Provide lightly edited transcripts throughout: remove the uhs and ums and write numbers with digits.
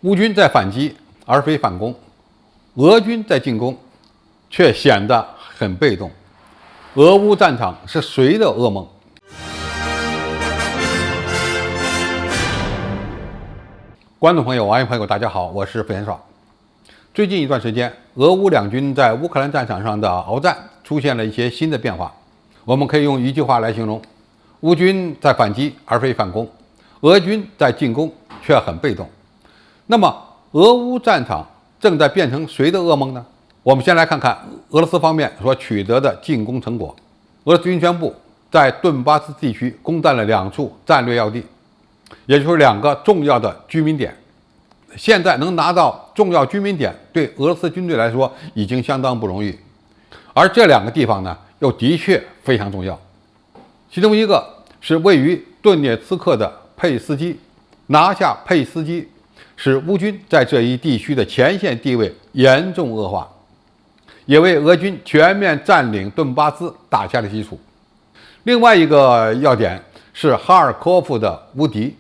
乌军在反击而非反攻，俄军在进攻却显得很被动。俄乌战场是谁的噩梦？观众朋友、网友朋友，大家好，我是费延爽。最近一段时间，俄乌两军在乌克兰战场上的鏖战出现了一些新的变化。我们可以用一句话来形容：乌军在反击而非反攻，俄军在进攻却很被动。那么，俄乌战场正在变成谁的噩梦呢？我们先来看看俄罗斯方面所取得的进攻成果。俄罗斯军宣布在顿巴斯地区攻占了2处战略要地，也就是2个重要的居民点。现在能拿到重要居民点，对俄罗斯军队来说已经相当不容易。而这2个地方呢，又的确非常重要。其中一个是位于顿涅茨克的佩斯基，拿下佩斯基使乌军在这一地区的前线地位严重恶化，也为俄军全面占领顿巴斯打下了基础。另外一个要点是哈尔科夫的乌迪，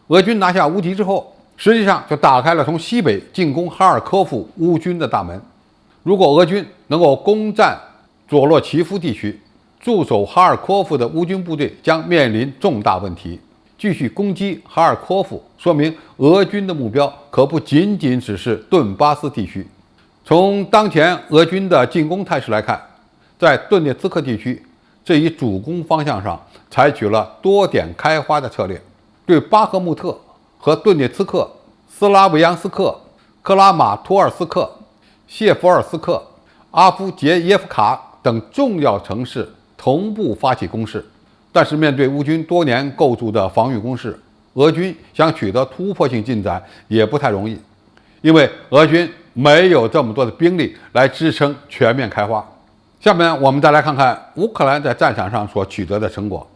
俄军拿下乌迪之后，实际上就打开了从西北进攻哈尔科夫乌军的大门。如果俄军能够攻占佐洛奇夫地区，驻守哈尔科夫的乌军部队将面临重大问题。继续攻击哈尔科夫，说明俄军的目标可不仅仅只是顿巴斯地区。从当前俄军的进攻态势来看，在顿涅茨克地区这一主攻方向上采取了多点开花的策略，对巴赫穆特和顿涅茨克、斯拉维扬斯克、克拉马托尔斯克、谢弗尔斯克、阿夫杰耶夫卡等重要城市同步发起攻势。但是面对乌军多年构筑的防御工事，俄军想取得突破性进展也不太容易，因为俄军没有这么多的兵力来支撑全面开花。下面我们再来看看乌克兰在战场上所取得的成果。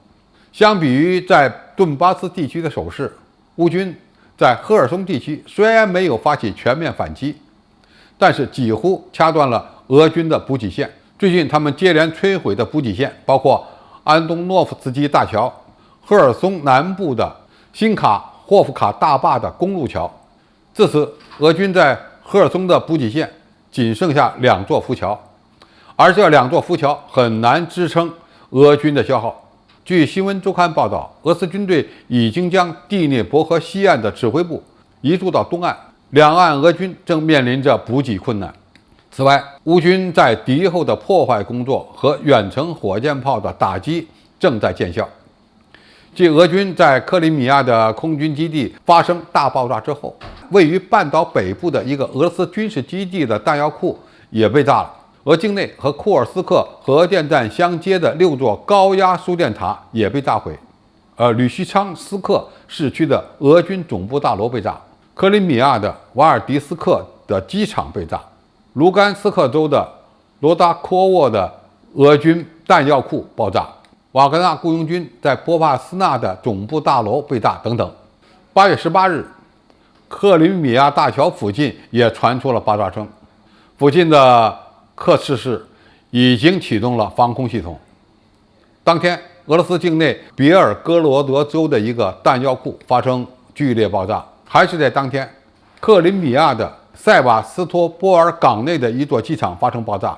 相比于在顿巴斯地区的守势，乌军在赫尔松地区虽然没有发起全面反击，但是几乎掐断了俄军的补给线。最近他们接连摧毁的补给线包括安东诺夫斯基大桥、赫尔松南部的辛卡霍夫卡大坝的公路桥。自此，俄军在赫尔松的补给线仅剩下2座浮桥，而这2座浮桥很难支撑俄军的消耗。据新闻周刊报道，俄罗斯军队已经将第聂伯河西岸的指挥部移驻到东岸，两岸俄军正面临着补给困难。此外，乌军在敌后的破坏工作和远程火箭炮的打击正在见效。继俄军在克里米亚的空军基地发生大爆炸之后，位于半岛北部的一个俄罗斯军事基地的弹药库也被炸了。俄境内和库尔斯克核电站相接的6座高压输电塔也被炸毁。吕西昌斯克市区的俄军总部大楼被炸，克里米亚的瓦尔迪斯克的机场被炸。卢甘斯克州的罗达科沃的俄军弹药库爆炸，瓦格纳雇佣军在波帕斯纳的总部大楼被炸等等。8月18日，克里米亚大桥附近也传出了爆炸声，附近的克赤市已经启动了防空系统。当天，俄罗斯境内别尔哥罗德州的一个弹药库发生剧烈爆炸，还是在当天，克里米亚的塞瓦斯托波尔港内的一座机场发生爆炸，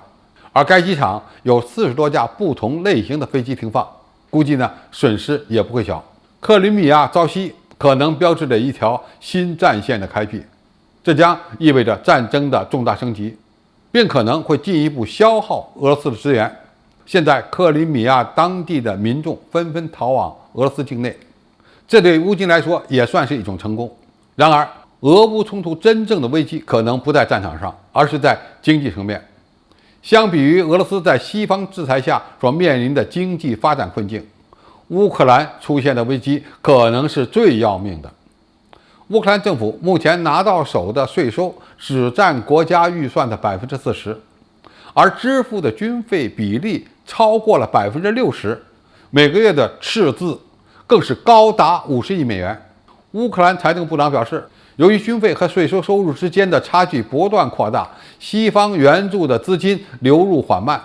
而该机场有40多架不同类型的飞机停放，估计呢损失也不会小。克里米亚遭袭可能标志着一条新战线的开辟，这将意味着战争的重大升级，并可能会进一步消耗俄罗斯的资源。现在克里米亚当地的民众纷纷逃往俄罗斯境内，这对乌军来说也算是一种成功。然而俄乌冲突真正的危机可能不在战场上，而是在经济层面。相比于俄罗斯在西方制裁下所面临的经济发展困境，乌克兰出现的危机可能是最要命的。乌克兰政府目前拿到手的税收只占国家预算的40%，而支付的军费比例超过了60%，每个月的赤字更是高达50亿美元。乌克兰财政部长表示，由于军费和税收收入之间的差距不断扩大，西方援助的资金流入缓慢，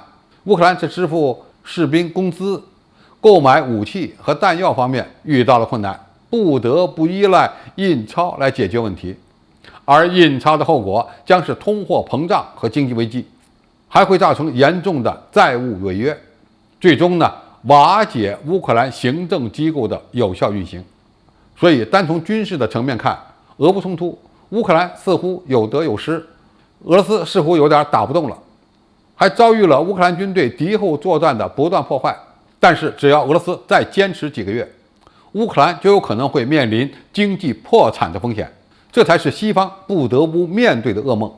乌克兰在支付士兵工资、购买武器和弹药方面遇到了困难，不得不依赖印钞来解决问题。而隐藏的后果将是通货膨胀和经济危机，还会造成严重的债务违约，最终呢瓦解乌克兰行政机构的有效运行。所以，单从军事的层面看，俄乌冲突，乌克兰似乎有得有失，俄罗斯似乎有点打不动了，还遭遇了乌克兰军队敌后作战的不断破坏。但是，只要俄罗斯再坚持几个月，乌克兰就有可能会面临经济破产的风险，这才是西方不得不面对的噩梦。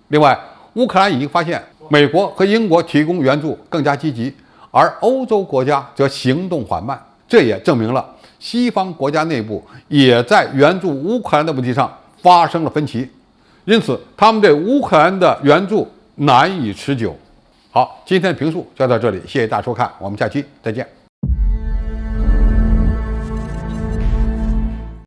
另外，乌克兰已经发现美国和英国提供援助更加积极，而欧洲国家则行动缓慢，这也证明了西方国家内部也在援助乌克兰的问题上发生了分歧，因此他们对乌克兰的援助难以持久。好，今天的评述就到这里，谢谢大家收看，我们下期再见。